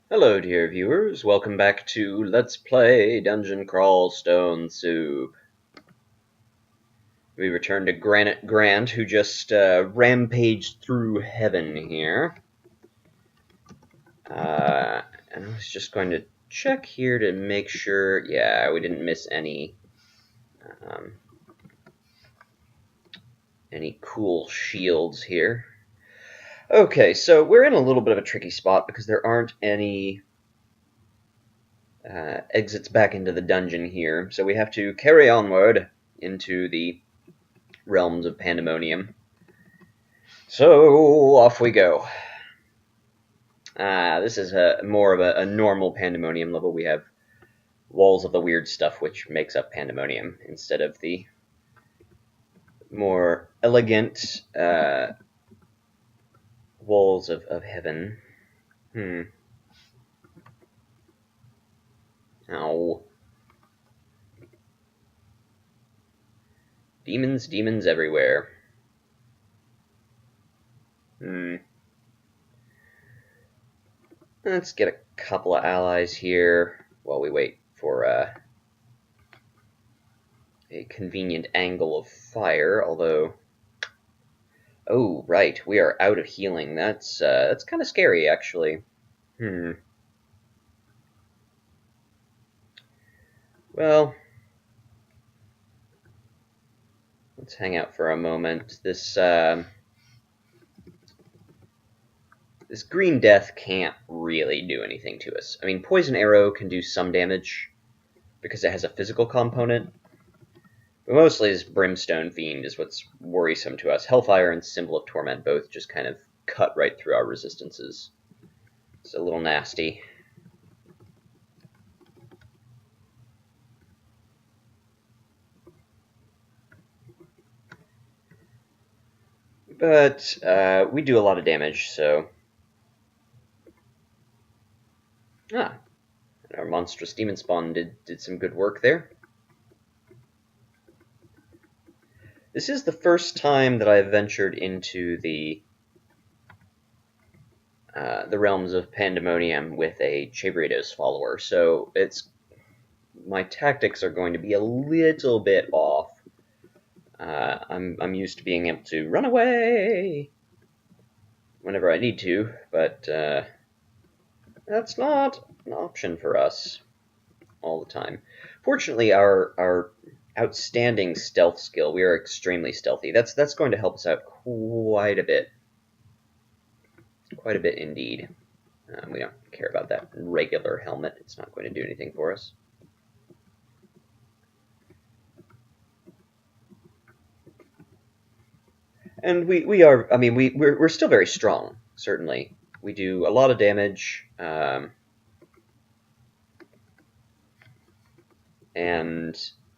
Hello, dear viewers. Welcome back to Let's Play Dungeon Crawl Stone Soup. We return to Granite Grant, who just rampaged through heaven here. And I was just going to check here to make sure, yeah, we didn't miss um, any cool shields here. Okay, so we're in a little bit of a tricky spot because there aren't any exits back into the dungeon here, so we have to carry onward into the realms of Pandemonium. So off we go. This is more of a normal Pandemonium level. We have walls of the weird stuff, which makes up Pandemonium, instead of the more elegant walls of heaven. Ow. Demons, demons everywhere. Let's get a couple of allies here while we wait for a convenient angle of fire, although... Oh, right, we are out of healing. That's kind of scary, actually. Well, let's hang out for a moment. This green death can't really do anything to us. I mean, poison arrow can do some damage because it has a physical component, but mostly this brimstone fiend is what's worrisome to us. Hellfire and symbol of torment both just kind of cut right through our resistances. It's a little nasty. But we do a lot of damage, so... Our monstrous demon spawn did some good work there. This is the first time that I've ventured into the realms of Pandemonium with a Chebritos follower, so my tactics are going to be a little bit off. I'm used to being able to run away whenever I need to, but that's not an option for us all the time. Fortunately, our outstanding stealth skill, we are extremely stealthy. That's going to help us out quite a bit. Quite a bit indeed. We don't care about that regular helmet. It's not going to do anything for us. And we're still very strong, certainly. We do a lot of damage, and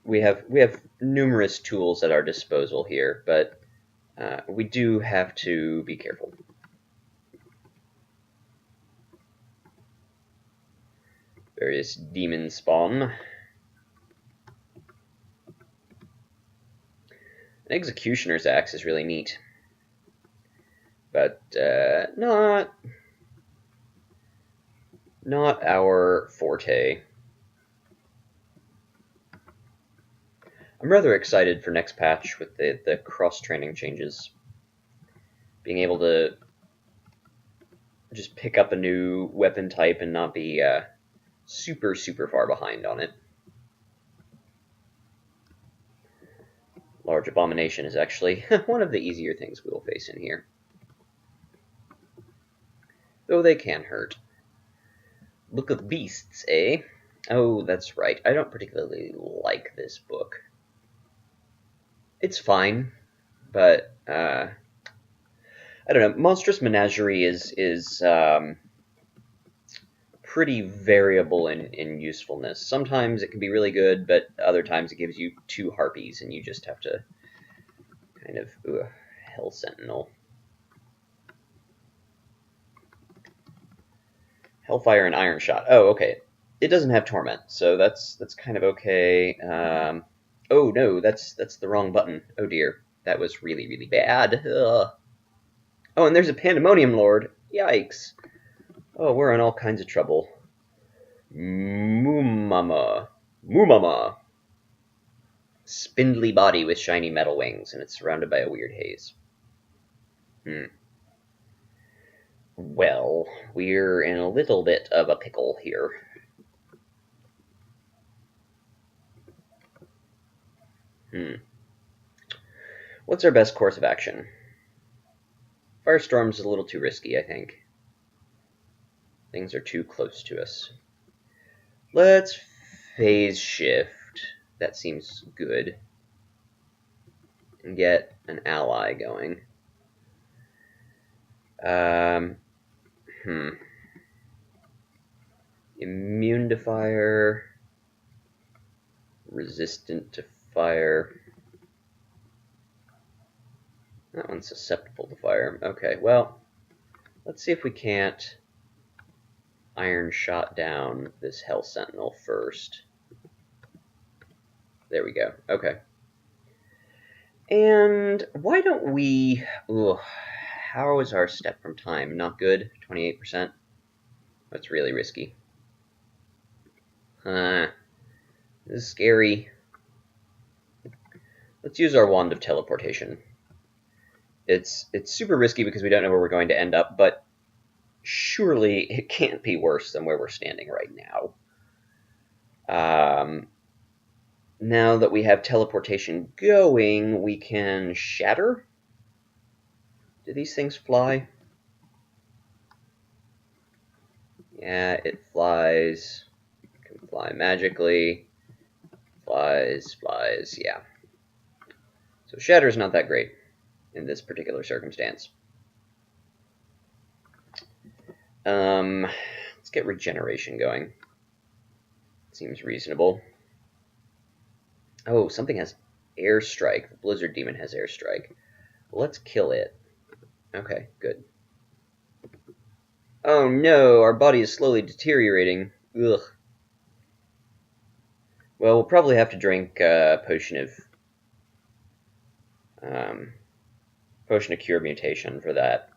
we have numerous tools at our disposal here, but we do have to be careful. Various demon spawn. An executioner's axe is really neat, but not our forte. I'm rather excited for next patch with the cross-training changes. Being able to just pick up a new weapon type and not be super far behind on it. Large Abomination is actually one of the easier things we will face in here. Though they can hurt. Book of Beasts, eh? Oh, that's right. I don't particularly like this book. It's fine, but I don't know. Monstrous Menagerie is pretty variable in usefulness. Sometimes it can be really good, but other times it gives you 2 harpies, and you just have to kind of... Hell Sentinel. Hellfire and Iron Shot. Oh, okay. It doesn't have Torment, so that's kind of okay. Oh no, that's the wrong button. Oh dear, that was really bad. Ugh. Oh, and there's a Pandemonium Lord. Yikes. Oh, we're in all kinds of trouble. Moomama. Moomama. Spindly body with shiny metal wings, and it's surrounded by a weird haze. Well, we're in a little bit of a pickle here. What's our best course of action? Firestorm's a little too risky, I think. Things are too close to us. Let's phase shift. That seems good. And get an ally going. Immune to fire. Resistant to fire. That one's susceptible to fire. Okay, well, let's see if we can't iron shot down this Hell Sentinel first. There we go. Okay. And why don't we... Ugh, how is our step from time? Not good? 28%? That's really risky. This is scary. Let's use our Wand of Teleportation. It's super risky because we don't know where we're going to end up, but surely it can't be worse than where we're standing right now. Now that we have teleportation going, we can shatter. Do these things fly? Yeah, it flies. It can fly magically. Flies, yeah. So shatter's not that great in this particular circumstance. Let's get regeneration going. Seems reasonable. Oh, something has airstrike. The Blizzard Demon has airstrike. Well, let's kill it. Okay, good. Oh no, our body is slowly deteriorating. Ugh. Well, we'll probably have to drink potion of cure mutation for that.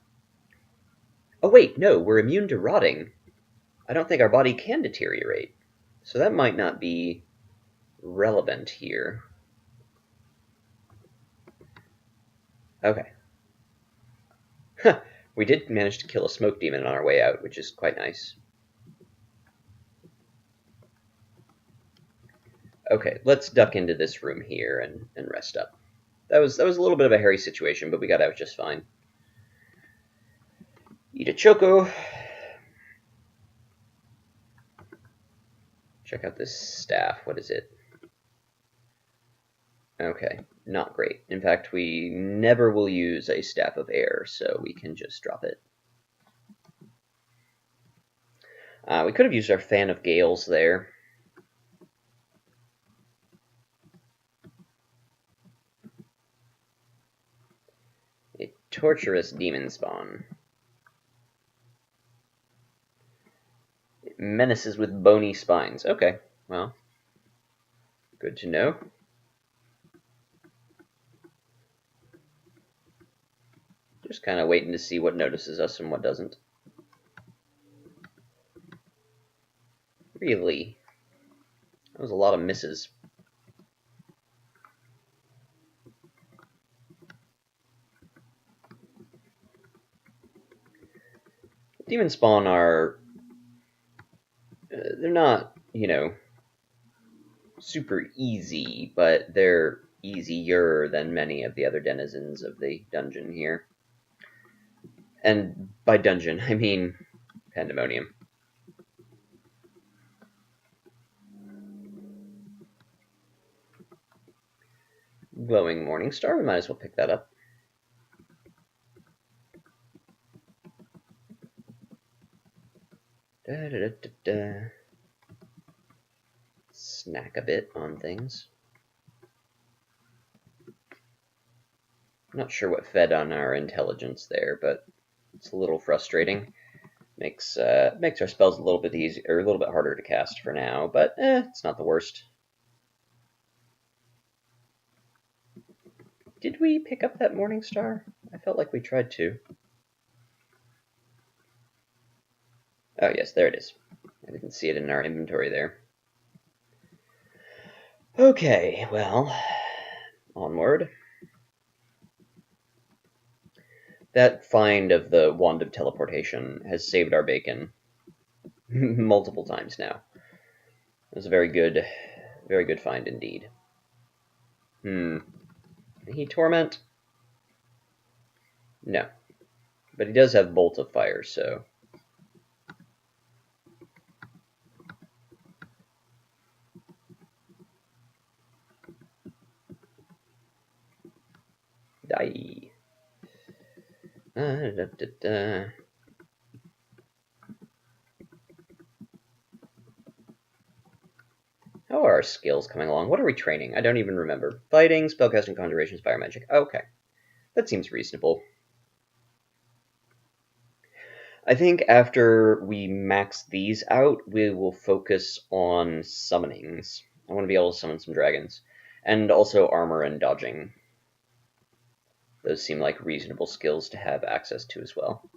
Oh wait, no, we're immune to rotting. I don't think our body can deteriorate, so that might not be relevant here. Okay. We did manage to kill a smoke demon on our way out, which is quite nice. Okay, let's duck into this room here and rest up. That was a little bit of a hairy situation, but we got out just fine. Eat a choco. Check out this staff. What is it? Okay, not great. In fact, we never will use a Staff of Air, so we can just drop it. We could have used our Fan of Gales there. A torturous demon spawn. It menaces with bony spines. Okay, well, good to know. Just kind of waiting to see what notices us and what doesn't. Really? That was a lot of misses. Demon spawn are... they're not, you know, super easy, but they're easier than many of the other denizens of the dungeon here. And by dungeon, I mean Pandemonium. Glowing Morning Star, we might as well pick that up. Snack a bit on things. I'm not sure what fed on our intelligence there, but it's a little frustrating. Makes our spells a little bit easier, or a little bit harder to cast for now, but it's not the worst. Did we pick up that Morning Star? I felt like we tried to. Oh, yes, there it is. I didn't see it in our inventory there. Okay, well, onward. That find of the Wand of Teleportation has saved our bacon multiple times now. It was a very good find indeed. Can he torment? No. But he does have Bolt of Fire, so... Die. Da, da, da. How are our skills coming along? What are we training? I don't even remember. Fighting, spellcasting, conjurations, fire magic. Okay. That seems reasonable. I think after we max these out, we will focus on summonings. I want to be able to summon some dragons. And also armor and dodging. Those seem like reasonable skills to have access to as well.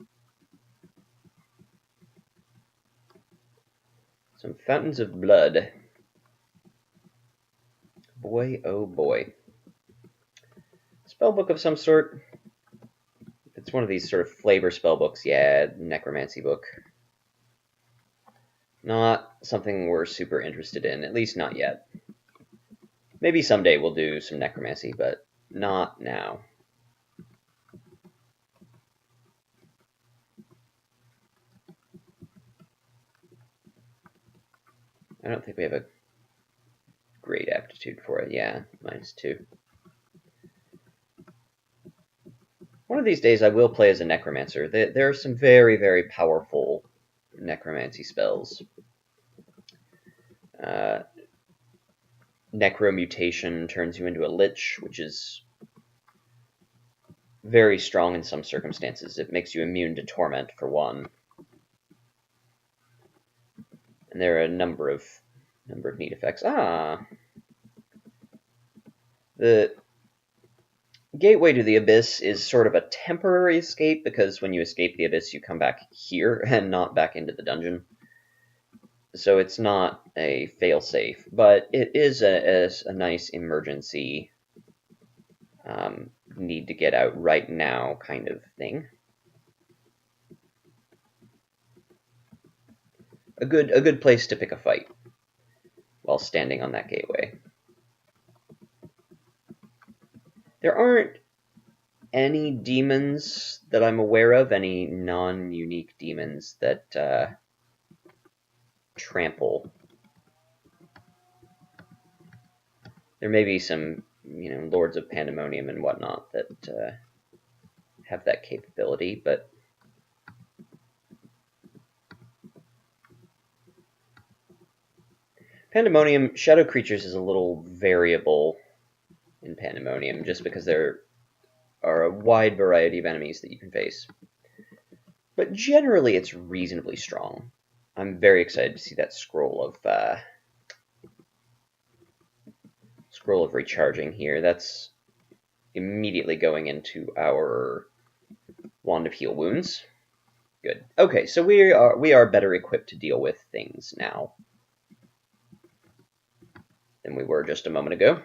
Some Fountains of Blood. Boy, oh boy. Spellbook of some sort. If it's one of these sort of flavor spellbooks, yeah, necromancy book. Not something we're super interested in, at least not yet. Maybe someday we'll do some necromancy, but not now. I don't think we have a great aptitude for it. Yeah, -2. One of these days I will play as a necromancer. There are some very, very powerful necromancy spells. Necromutation turns you into a lich, which is very strong in some circumstances. It makes you immune to torment, for one. And there are a number of neat effects. The Gateway to the Abyss is sort of a temporary escape, because when you escape the Abyss, you come back here and not back into the dungeon. So it's not a fail-safe, but it is a nice emergency need to get out right now kind of thing. A good place to pick a fight while standing on that gateway. There aren't any demons that I'm aware of, any non-unique demons that trample. There may be some, Lords of Pandemonium and whatnot that have that capability, but Pandemonium, Shadow Creatures is a little variable in Pandemonium, just because there are a wide variety of enemies that you can face. But generally, it's reasonably strong. I'm very excited to see that scroll of recharging here. That's immediately going into our Wand of Heal Wounds. Good. Okay, so we are better equipped to deal with things now than we were just a moment ago.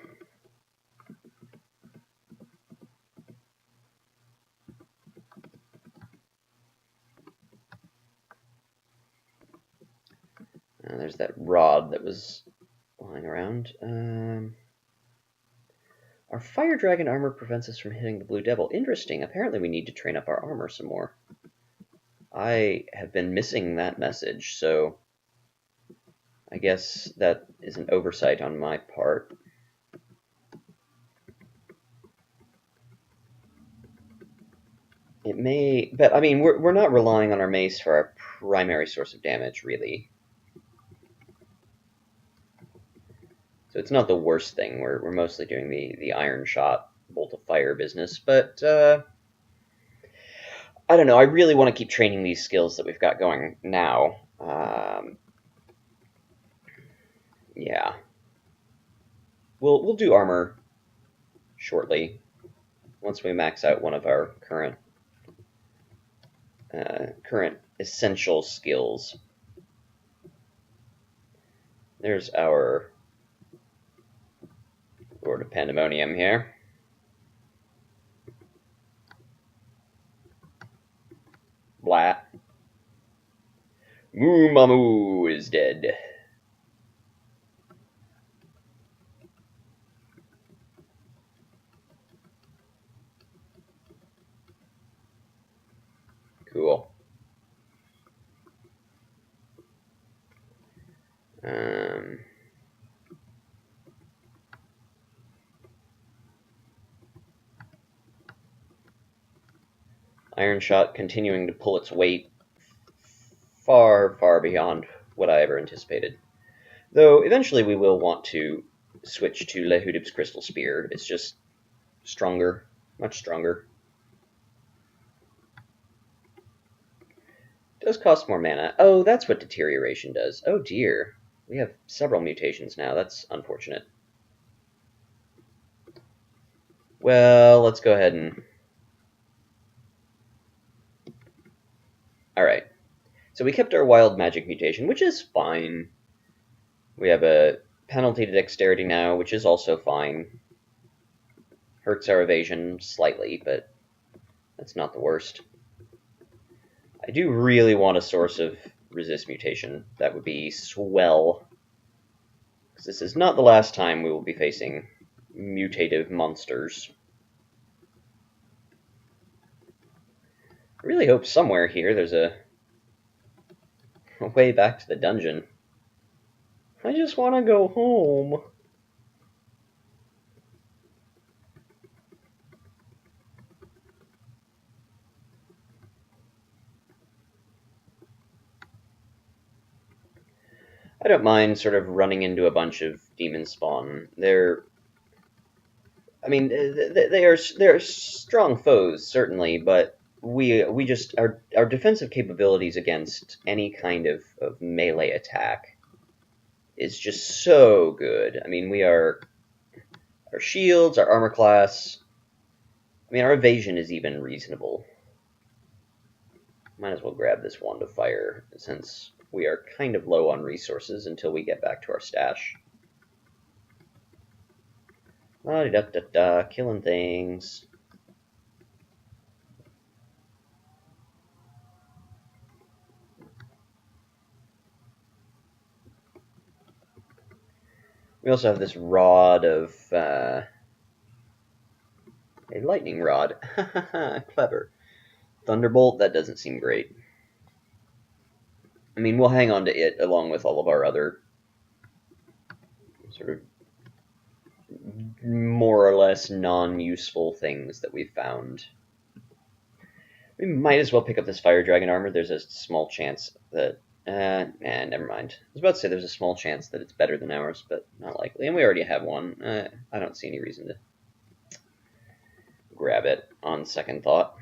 There's that rod that was lying around. Our Fire Dragon armor prevents us from hitting the Blue Devil. Interesting. Apparently we need to train up our armor some more. I have been missing that message, so I guess that is an oversight on my part. It may, but I mean, we're not relying on our mace for our primary source of damage, really. So it's not the worst thing. We're mostly doing the Iron Shot, Bolt of Fire business, but I don't know. I really want to keep training these skills that we've got going now. Yeah. We'll do armor shortly, once we max out one of our current essential skills. There's our Lord of Pandemonium here. Blat. Moo Mamoo is dead. Cool. Iron Shot continuing to pull its weight far, far beyond what I ever anticipated. Though eventually we will want to switch to Lehudib's Crystal Spear. It's just stronger, much stronger. Does cost more mana. Oh, that's what Deterioration does. Oh dear. We have several mutations now. That's unfortunate. Well, let's go ahead and... Alright. So we kept our Wild Magic mutation, which is fine. We have a penalty to Dexterity now, which is also fine. Hurts our evasion slightly, but that's not the worst. I do really want a source of resist mutation. That would be swell. Because this is not the last time we will be facing mutative monsters. I really hope somewhere here there's a way back to the dungeon. I just want to go home. I don't mind sort of running into a bunch of demon spawn. They're strong foes certainly, but we just our defensive capabilities against any kind of melee attack is just so good. I mean, our shields, our armor class. I mean, our evasion is even reasonable. Might as well grab this Wand of Fire, since we are kind of low on resources until we get back to our stash. La-di-da-da-da, killing things. We also have this rod of... a lightning rod. Clever. Thunderbolt, that doesn't seem great. I mean, we'll hang on to it along with all of our other sort of more or less non-useful things that we've found. We might as well pick up this Fire Dragon armor. There's a small chance that... never mind. I was about to say there's a small chance that it's better than ours, but not likely. And we already have one. I don't see any reason to grab it on second thought.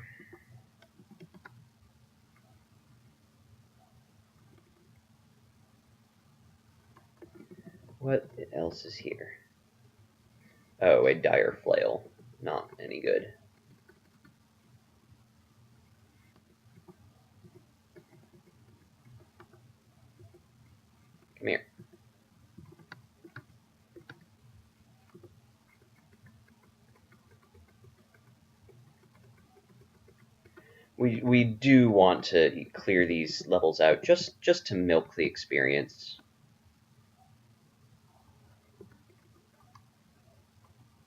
What else is here? Oh, a dire flail. Not any good. Come here. We do want to clear these levels out just to milk the experience.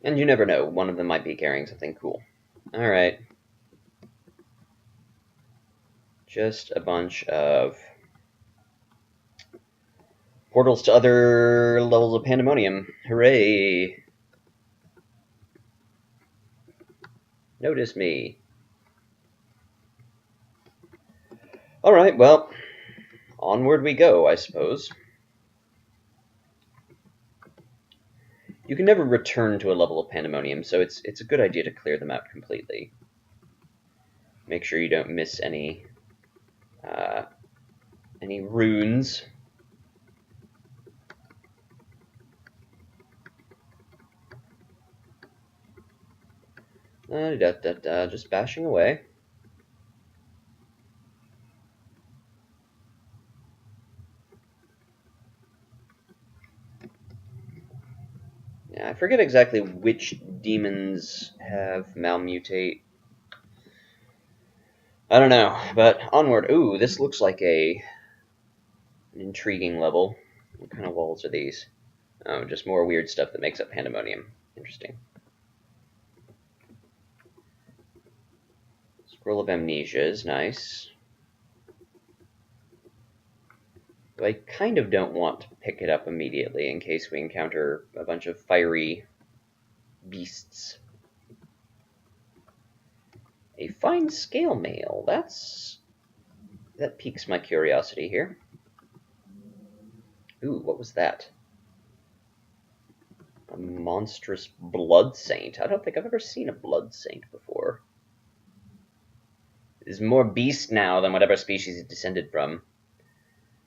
And you never know, one of them might be carrying something cool. Alright. Just a bunch of portals to other levels of Pandemonium. Hooray! Notice me. Alright, well, onward we go, I suppose. You can never return to a level of Pandemonium, so it's a good idea to clear them out completely. Make sure you don't miss any runes. Just bashing away. I forget exactly which demons have malmutate. I don't know, but onward. Ooh, this looks like an intriguing level. What kind of walls are these? Oh, just more weird stuff that makes up Pandemonium. Interesting. Scroll of Amnesia is nice. But I kind of don't want to pick it up immediately in case we encounter a bunch of fiery beasts. A fine scale mail. That piques my curiosity here. Ooh, what was that? A monstrous blood saint. I don't think I've ever seen a blood saint before. It is more beast now than whatever species it descended from.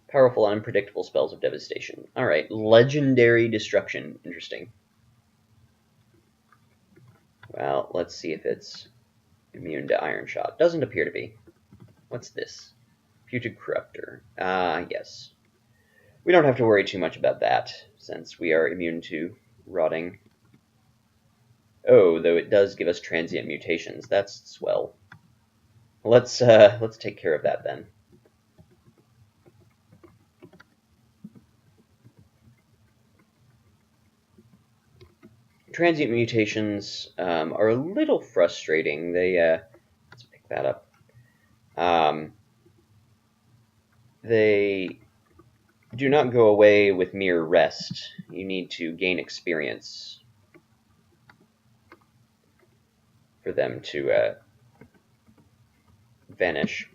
Powerful, unpredictable spells of devastation. Alright, legendary destruction. Interesting. Well, let's see if it's immune to Iron Shot. Doesn't appear to be. What's this? Putrid Corruptor. Yes. We don't have to worry too much about that, since we are immune to rotting. Oh, though it does give us transient mutations. That's swell. Let's take care of that then. Transient mutations are a little frustrating. Let's pick that up. They do not go away with mere rest. You need to gain experience for them to vanish.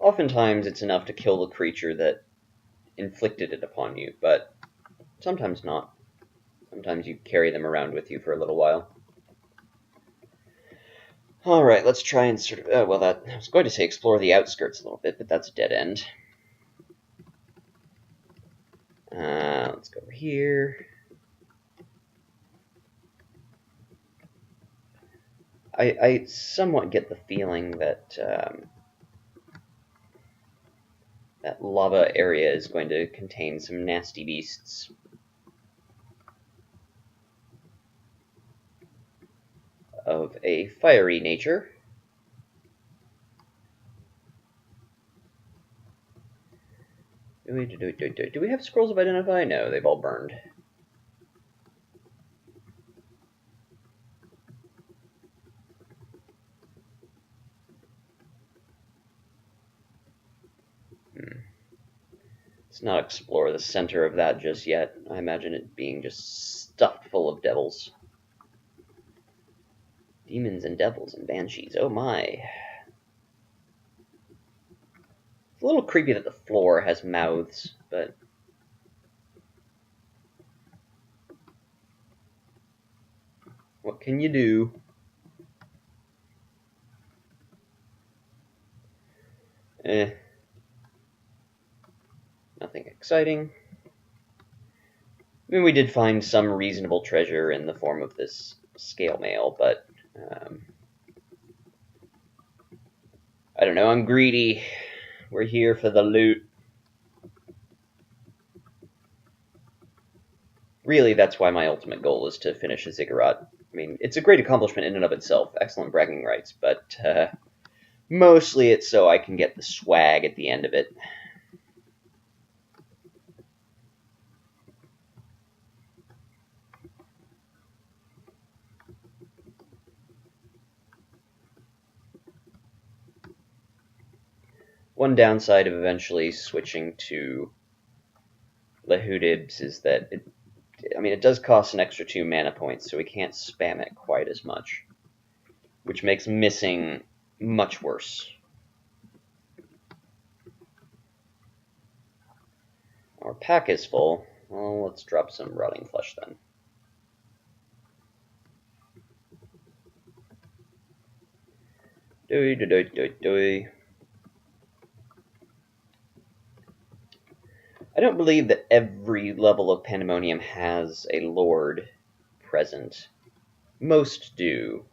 Oftentimes it's enough to kill the creature that inflicted it upon you, but sometimes not. Sometimes you carry them around with you for a little while. Alright, let's try and sort of... I was going to say explore the outskirts a little bit, but that's a dead end. Let's go over here. I somewhat get the feeling that that lava area is going to contain some nasty beasts. Of a fiery nature. Do we have scrolls of identify? No, they've all burned. Let's not explore the center of that just yet. I imagine it being just stuffed full of devils. Demons and devils and banshees. Oh my. It's a little creepy that the floor has mouths, but... what can you do? Nothing exciting. I mean, we did find some reasonable treasure in the form of this scale mail, but... I don't know, I'm greedy. We're here for the loot. Really, that's why my ultimate goal is to finish a ziggurat. I mean, it's a great accomplishment in and of itself, excellent bragging rights, but mostly it's so I can get the swag at the end of it. One downside of eventually switching to Lahudibs is that it does cost an extra 2 mana points, so we can't spam it quite as much, which makes missing much worse. Our pack is full. Well, let's drop some Rotting Flesh then. I don't believe that every level of Pandemonium has a Lord present. Most do,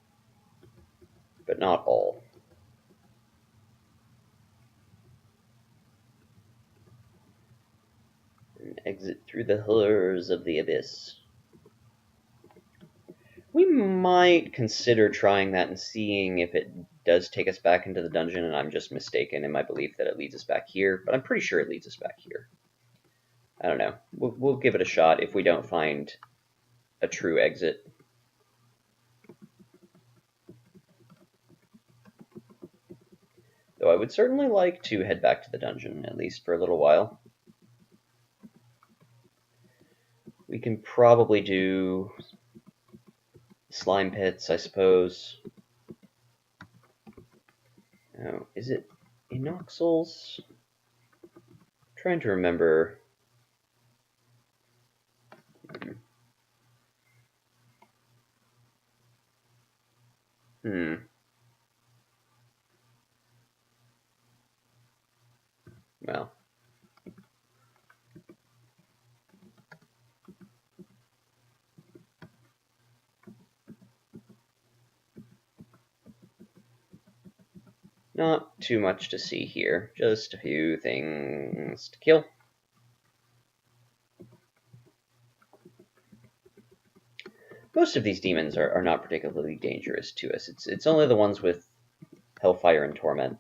but not all. And exit through the horrors of the abyss. We might consider trying that and seeing if it does take us back into the dungeon, and I'm just mistaken in my belief that it leads us back here, but I'm pretty sure it leads us back here. I don't know. We'll give it a shot if we don't find a true exit. Though I would certainly like to head back to the dungeon, at least for a little while. We can probably do slime pits, I suppose. Oh, is it Inoxals? I'm trying to remember. Well. Not too much to see here, just a few things to kill. Most of these demons are not particularly dangerous to us. It's only the ones with Hellfire and Torment.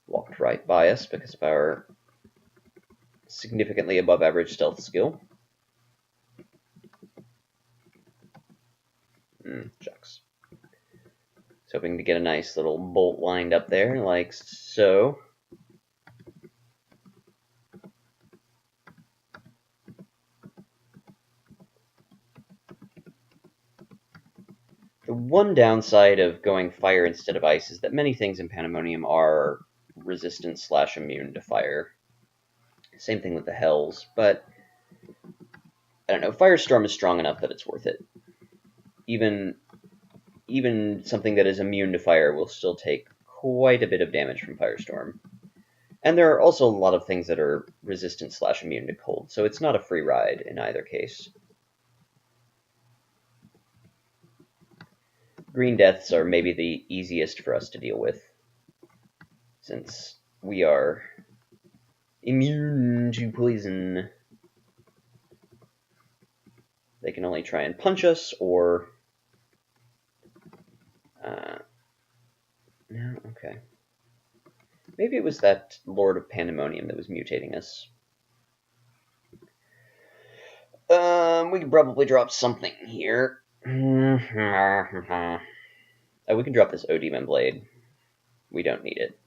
Walked right by us because of our significantly above average stealth skill. Shucks. So hoping to get a nice little bolt lined up there, like so. The one downside of going fire instead of ice is that many things in Pandemonium are resistant/immune to fire. Same thing with the Hells, but I don't know, Firestorm is strong enough that it's worth it. Even something that is immune to fire will still take quite a bit of damage from Firestorm. And there are also a lot of things that are resistant/immune to cold, so it's not a free ride in either case. Green deaths are maybe the easiest for us to deal with, since we are immune to poison. They can only try and punch us, or... no, okay. Maybe it was that Lord of Pandemonium that was mutating us. We could probably drop something here. Oh, we can drop this O-Demon Blade. We don't need it.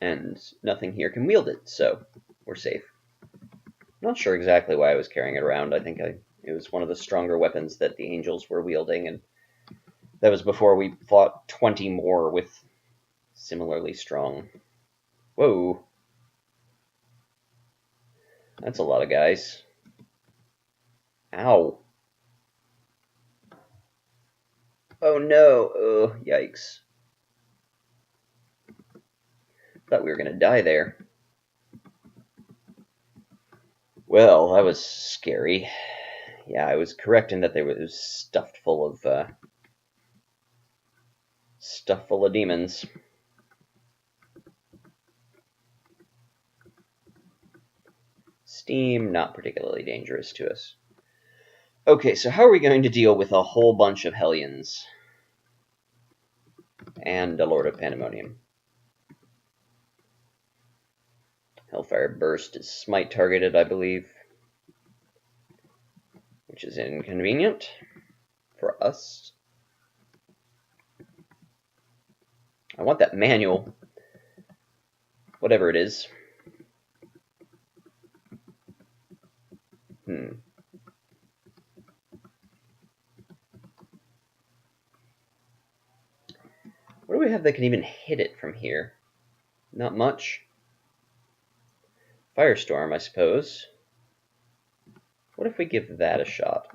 And nothing here can wield it, so we're safe. Not sure exactly why I was carrying it around. I think it was one of the stronger weapons that the angels were wielding, and that was before we fought 20 more with similarly strong. Whoa. That's a lot of guys. Ow. Oh no. Oh, yikes. Thought we were going to die there. Well, that was scary. Yeah, I was correct in that they were stuffed full of demons. Steam, not particularly dangerous to us. Okay, so how are we going to deal with a whole bunch of Hellions? And a Lord of Pandemonium. Hellfire Burst is smite targeted, I believe. Which is inconvenient for us. I want that manual. Whatever it is. What do we have that can even hit it from here? Not much. Firestorm, I suppose. What if we give that a shot?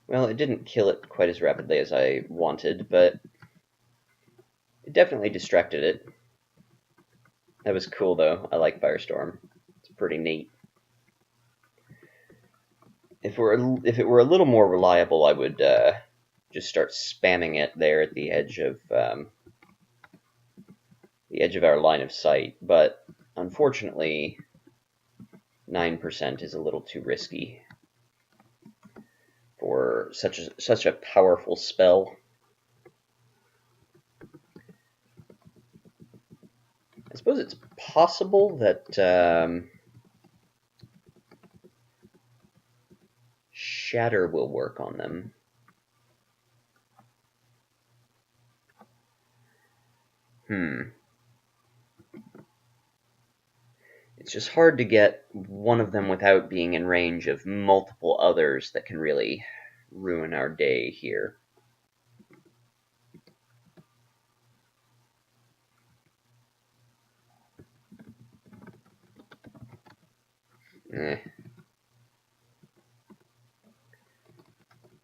Well, it didn't kill it quite as rapidly as I wanted, but definitely distracted it. That was cool, though. I like Firestorm. It's pretty neat. If it were a little more reliable, I would just start spamming it there at the edge of our line of sight. But unfortunately, 9% is a little too risky for such a powerful spell. I suppose it's possible that Shatter will work on them. It's just hard to get one of them without being in range of multiple others that can really ruin our day here.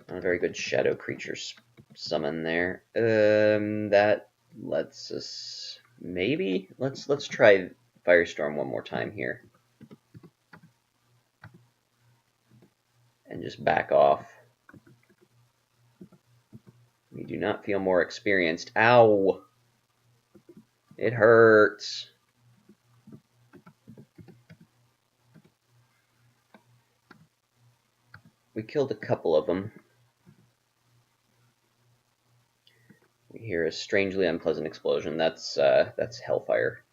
Not a very good shadow creature summon there. That lets us maybe let's try Firestorm one more time here, and just back off. We do not feel more experienced. Ow! It hurts. We killed a couple of them. We hear a strangely unpleasant explosion. That's Hellfire.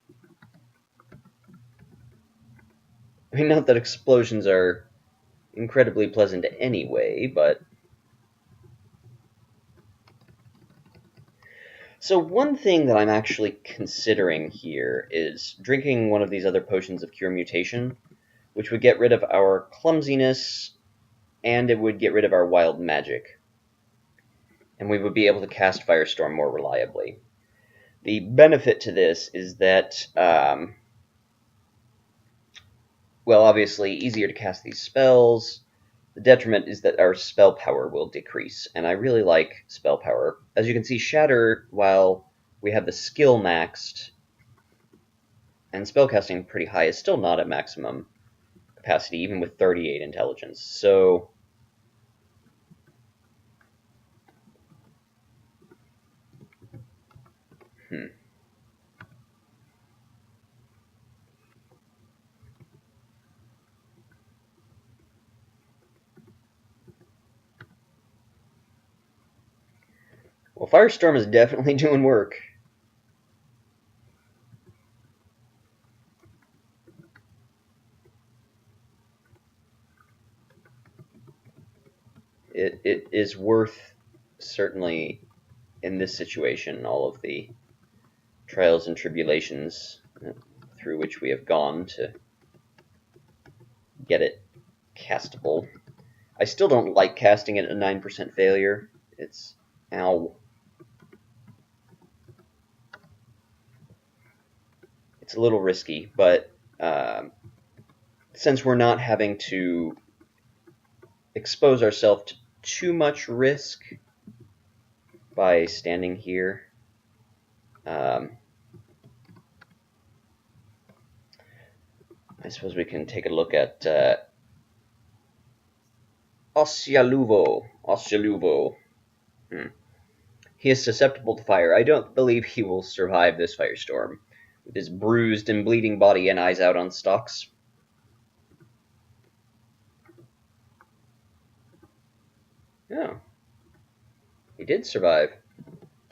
I mean, not that explosions are incredibly pleasant anyway, but... So one thing that I'm actually considering here is drinking one of these other potions of Cure Mutation, which would get rid of our clumsiness, and it would get rid of our wild magic. And we would be able to cast Firestorm more reliably. The benefit to this is that, well, obviously, easier to cast these spells. The detriment is that our spell power will decrease, and I really like spell power. As you can see, Shatter, while we have the skill maxed, and spellcasting pretty high, is still not at maximum capacity, even with 38 intelligence. So... Well, Firestorm is definitely doing work. It is worth, certainly, in this situation, all of the trials and tribulations through which we have gone to get it castable. I still don't like casting it at a 9% failure. It's... ow. It's a little risky, but since we're not having to expose ourselves to too much risk by standing here, I suppose we can take a look at Oscialuvo. He is susceptible to fire. I don't believe he will survive this firestorm, with his bruised and bleeding body and eyes out on stalks. Oh. He did survive.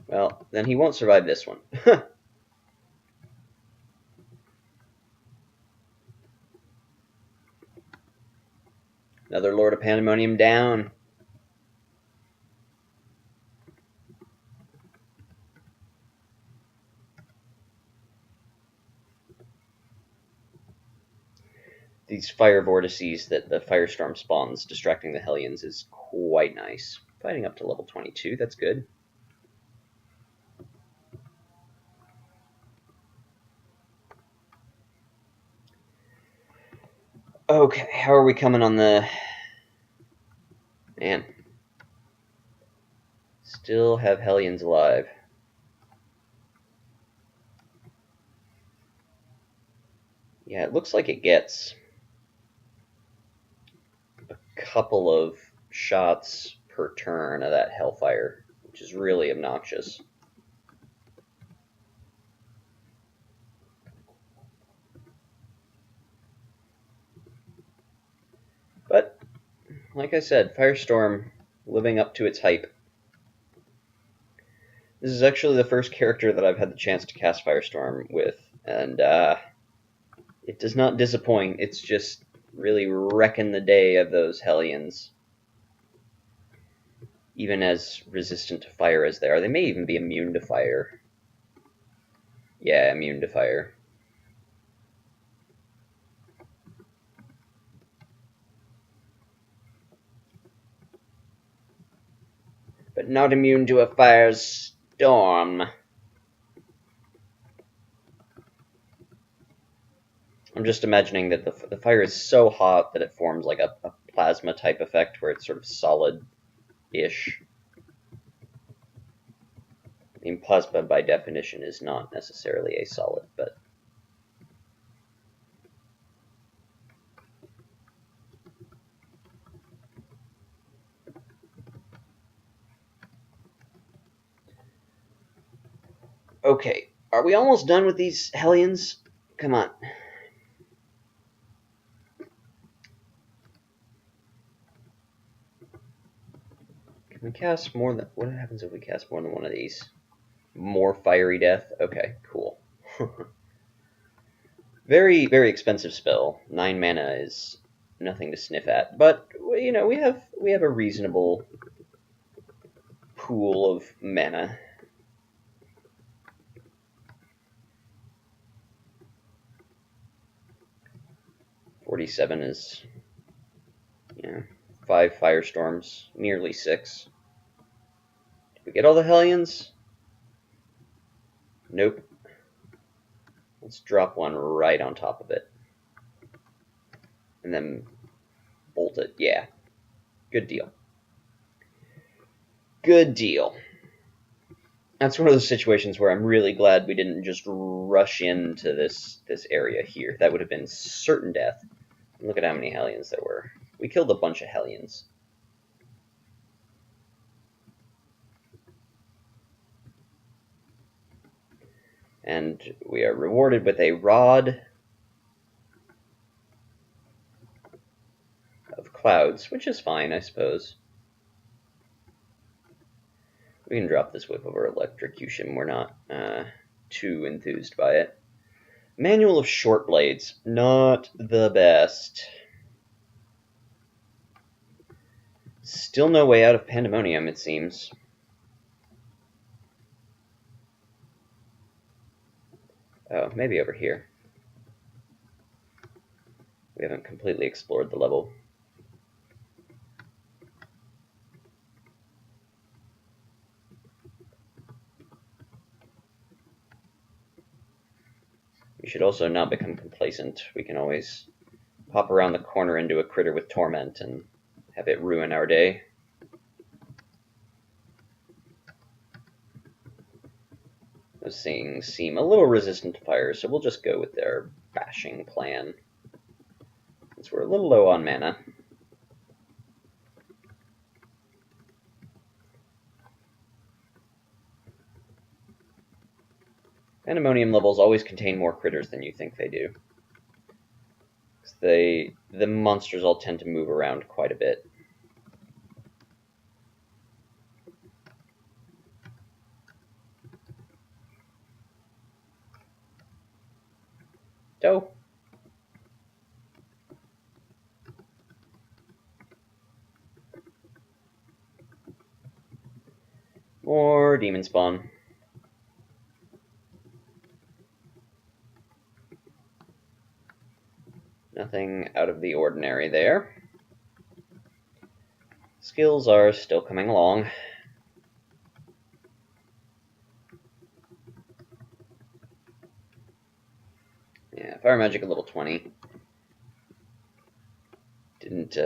Well, then he won't survive this one. Another Lord of Pandemonium down. These fire vortices that the firestorm spawns, distracting the Hellions, is quite nice. Fighting up to level 22, that's good. Okay, how are we coming on the... Man. Still have Hellions alive. Yeah, it looks like it gets a couple of shots per turn of that Hellfire, which is really obnoxious. But, like I said, Firestorm living up to its hype. This is actually the first character that I've had the chance to cast Firestorm with, and it does not disappoint. It's just really wrecking the day of those Hellions. Even as resistant to fire as they are. They may even be immune to fire. Yeah, immune to fire. But not immune to a firestorm. I'm just imagining that the fire is so hot that it forms like a plasma type effect where it's sort of solid-ish. I mean, plasma by definition is not necessarily a solid, but... Okay, are we almost done with these Hellions? Come on. Can we cast more than... What happens if we cast more than one of these? More Fiery Death? Okay, cool. Very, very expensive spell. 9 mana is nothing to sniff at. But, you know, we have a reasonable pool of mana. $47 is, you know, 5 Firestorms, nearly 6. Did we get all the Hellions? Nope. Let's drop one right on top of it. And then bolt it. Yeah. Good deal. Good deal. That's one of those situations where I'm really glad we didn't just rush into this area here. That would have been certain death. Look at how many Hellions there were. We killed a bunch of Hellions. And we are rewarded with a Rod of Clouds, which is fine, I suppose. We can drop this Whip over Electrocution. We're not too enthused by it. Manual of Short Blades. Not the best. Still no way out of Pandemonium, it seems. Oh, maybe over here. We haven't completely explored the level. We should also not become complacent. We can always pop around the corner into a critter with Torment and have it ruin our day. Those things seem a little resistant to fire, so we'll just go with their bashing plan, since we're a little low on mana. Pandemonium levels always contain more critters than you think they do. The monsters all tend to move around quite a bit. Doe. More demon spawn. Nothing out of the ordinary there. Skills are still coming along. Yeah, Fire Magic at level 20. Didn't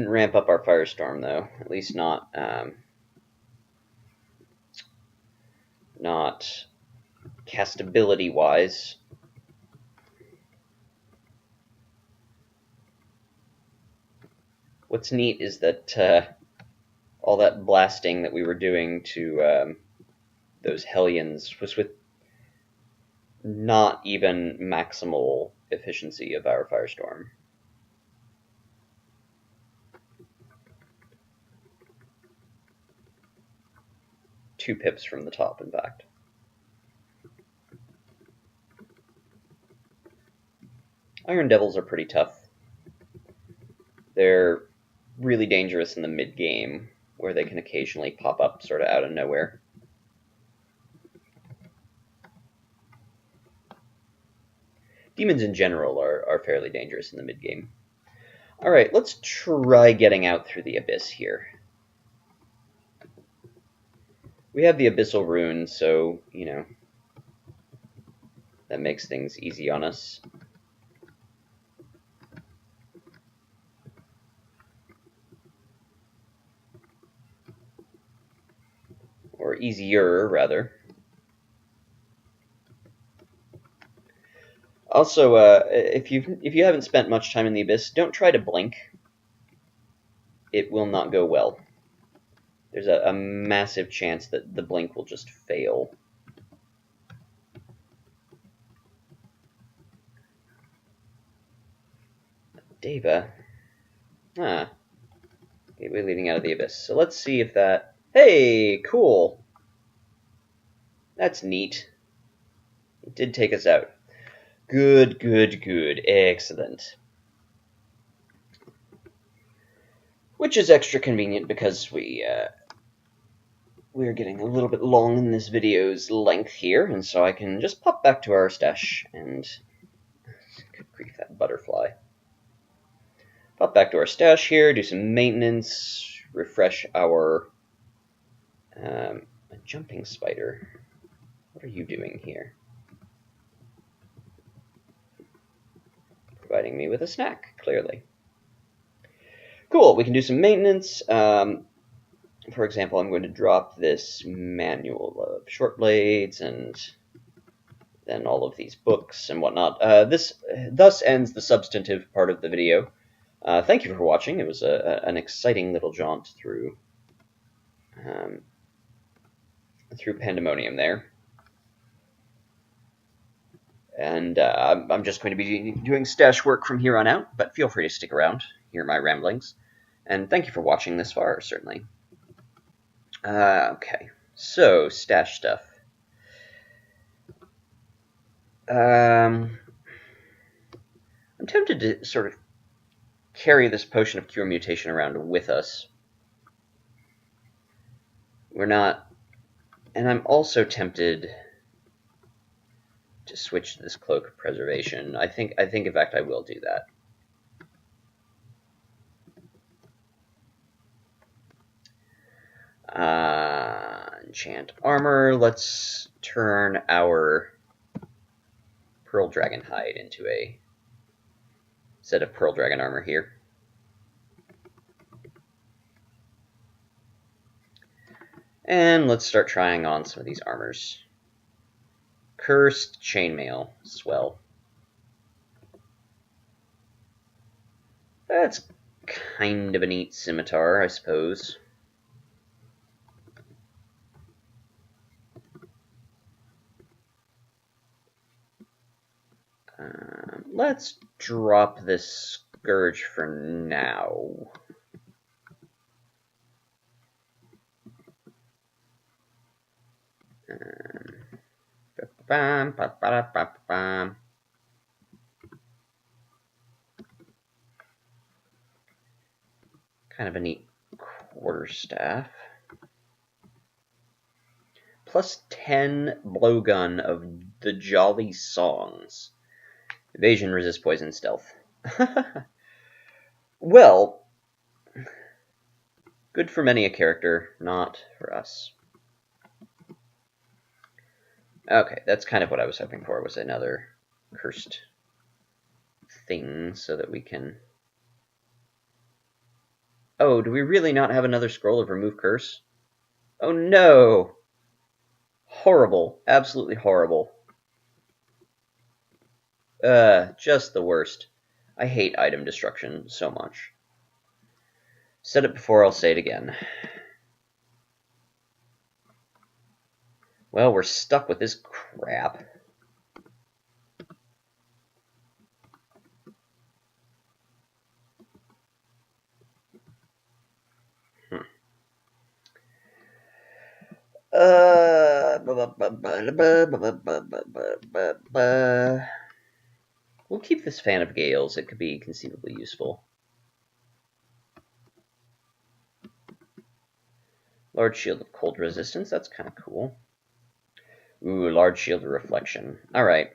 ramp up our Firestorm though. At least not castability wise. What's neat is that all that blasting that we were doing to those Hellions was with not even maximal efficiency of our Firestorm. Two pips from the top, in fact. Iron Devils are pretty tough. They're really dangerous in the mid-game, where they can occasionally pop up sort of out of nowhere. Demons in general are fairly dangerous in the mid-game. Alright, let's try getting out through the Abyss here. We have the Abyssal Rune, so, you know, that makes things easy on us. Or easier, rather. Also, if you haven't spent much time in the Abyss, don't try to blink. It will not go well. There's a massive chance that the blink will just fail. Deva. Gateway leading out of the Abyss. So let's see if that... Hey, cool. That's neat. It did take us out. Good, good, good. Excellent. Which is extra convenient because we're getting a little bit long in this video's length here, and so I can just pop back to our stash and... Good grief, that butterfly. Pop back to our stash here, do some maintenance, refresh our... a jumping spider. What are you doing here? Providing me with a snack, clearly. Cool, we can do some maintenance. For example, I'm going to drop this manual of short blades and then all of these books and whatnot. This thus ends the substantive part of the video. Thank you for watching. It was an exciting little jaunt through Pandemonium there. And I'm just going to be doing stash work from here on out, but feel free to stick around, hear my ramblings. And thank you for watching this far, certainly. Okay, so stash stuff. I'm tempted to sort of carry this potion of cure mutation around with us. We're not, and I'm also tempted to switch to this cloak of preservation. I think in fact I will do that. Enchant armor. Let's turn our Pearl Dragon hide into a set of Pearl Dragon armor here. And let's start trying on some of these armors. Cursed chainmail. Swell. That's kind of a neat scimitar, I suppose. Let's drop this Scourge for now. Kind of a neat quarterstaff. Plus 10 blowgun of the Jolly Songs. Evasion, resist poison, stealth. Well, good for many a character, not for us. Okay, that's kind of what I was hoping for, was another cursed thing so that we can... Oh, do we really not have another scroll of remove curse? Oh no! Horrible. Absolutely horrible. Just the worst. I hate item destruction so much. Said it before, I'll say it again. Well, we're stuck with this crap. We'll keep this Fan of Gales. It could be conceivably useful. Large Shield of Cold Resistance. That's kind of cool. Ooh, Large Shield of Reflection. Alright.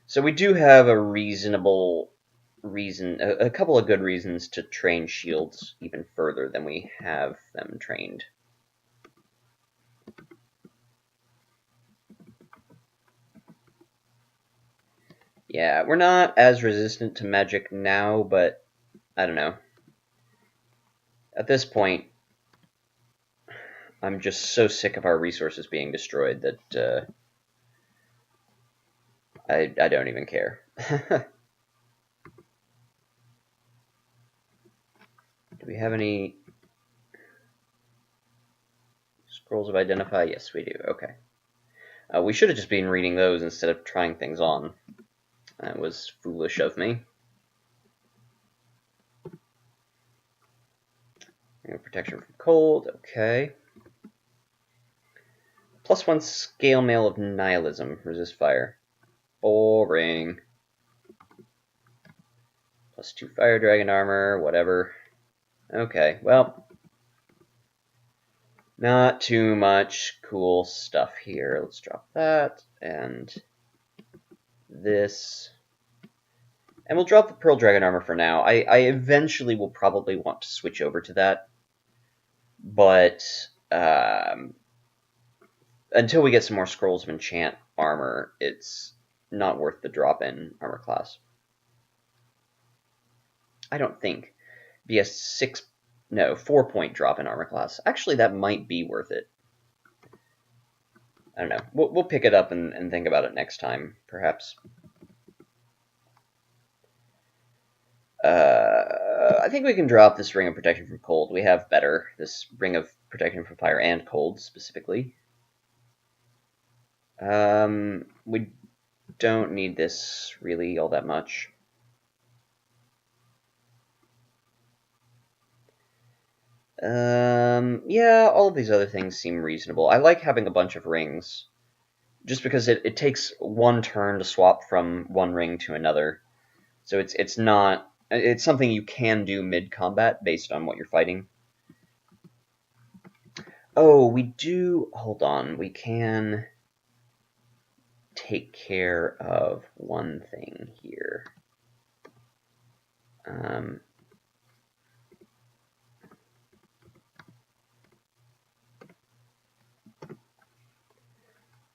So we do have a reasonable reason, a couple of good reasons to train shields even further than we have them trained. Yeah, we're not as resistant to magic now, but I don't know. At this point, I'm just so sick of our resources being destroyed that I don't even care. Do we have any scrolls of Identify? Yes, we do. Okay. We should have just been reading those instead of trying things on. That was foolish of me. Protection from cold, okay. +1 scale mail of nihilism, resist fire. Boring. +2 fire dragon armor, whatever. Okay, well, not too much cool stuff here. Let's drop that and this. And we'll drop the Pearl Dragon armor for now. I eventually will probably want to switch over to that. But until we get some more Scrolls of Enchant armor, it's not worth the drop in armor class. I don't think. Be a 4-point drop in armor class. Actually, that might be worth it. I don't know. We'll pick it up and think about it next time, perhaps. I think we can drop this Ring of Protection from Cold. We have better. This Ring of Protection from Fire and Cold, specifically. We don't need this really all that much. Yeah, all of these other things seem reasonable. I like having a bunch of rings, just because it takes one turn to swap from one ring to another. So it's something you can do mid-combat based on what you're fighting. Oh, we do, hold on, we can take care of one thing here.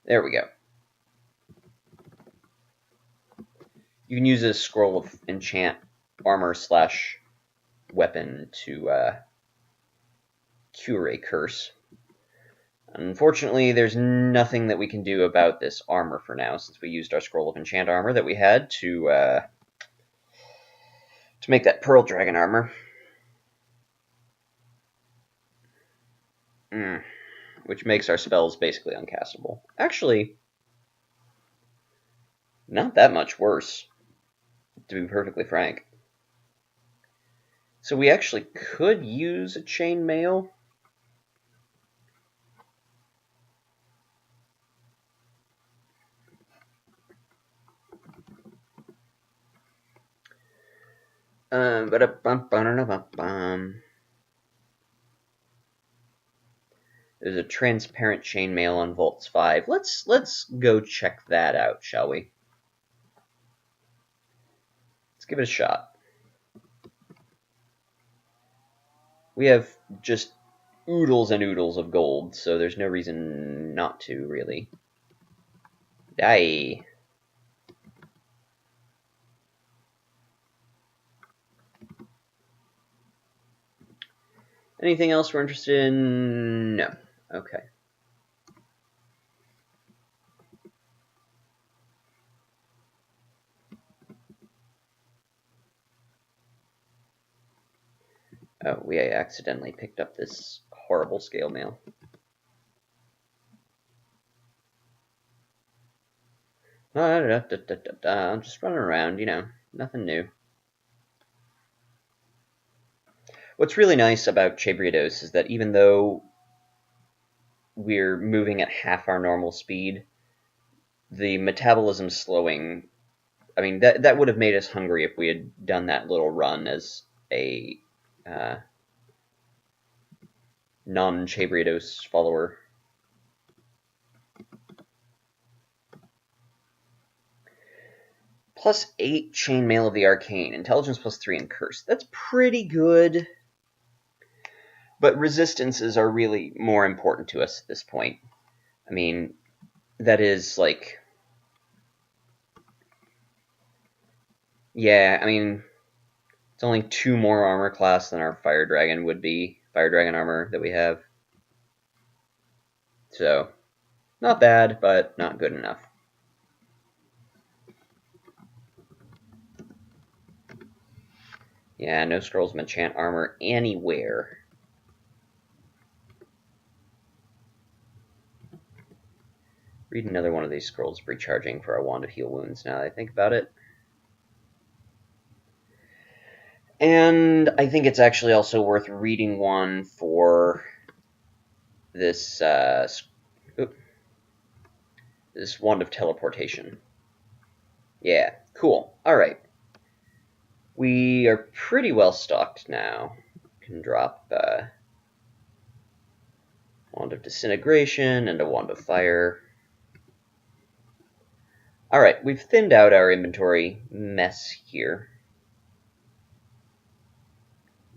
There we go. You can use a Scroll of Enchant armor / weapon to cure a curse. Unfortunately, there's nothing that we can do about this armor for now, since we used our Scroll of Enchant armor that we had to make that Pearl Dragon armor. Which makes our spells basically uncastable. Actually, not that much worse, to be perfectly frank. So we actually could use a chainmail. There's a transparent chainmail on Vaults 5. Let's go check that out, shall we? Let's give it a shot. We have just oodles and oodles of gold, so there's no reason not to, really. Die. Anything else we're interested in? No. Okay. Oh, we accidentally picked up this horrible scale mail. I'm just running around, nothing new. What's really nice about Chabriados is that even though we're moving at half our normal speed, the metabolism slowing, I mean, that would have made us hungry if we had done that little run as a non-Chabriados follower. +8 Chainmail of the Arcane, Intelligence +3 and Curse. That's pretty good. But resistances are really more important to us at this point. I mean, that is like... Yeah, I mean, it's only 2 more armor class than our Fire Dragon would be. Fire Dragon armor that we have. So, not bad, but not good enough. Yeah, no scrolls of enchant armor anywhere. Read another one of these scrolls recharging for our Wand of Heal Wounds now that I think about it. And I think it's actually also worth reading one for this this Wand of Teleportation. Yeah, cool. Alright. We are pretty well stocked now. Can drop Wand of Disintegration and a Wand of Fire. Alright, we've thinned out our inventory mess here.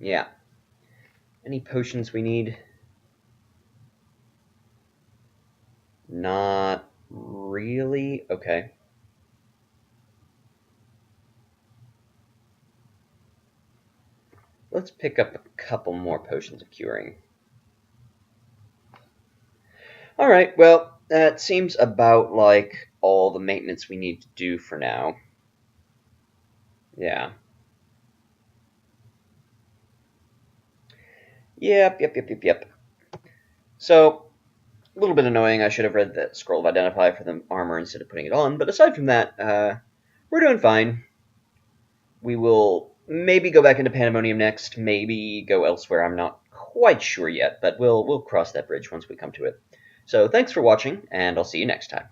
Yeah. Any potions we need? Not really. Okay. Let's pick up a couple more potions of curing. Alright, well, that seems about like all the maintenance we need to do for now. Yeah. Yep. So, a little bit annoying. I should have read that scroll of Identify for the armor instead of putting it on, but aside from that, we're doing fine. We will maybe go back into Pandemonium next, maybe go elsewhere. I'm not quite sure yet, but we'll cross that bridge once we come to it. So thanks for watching, and I'll see you next time.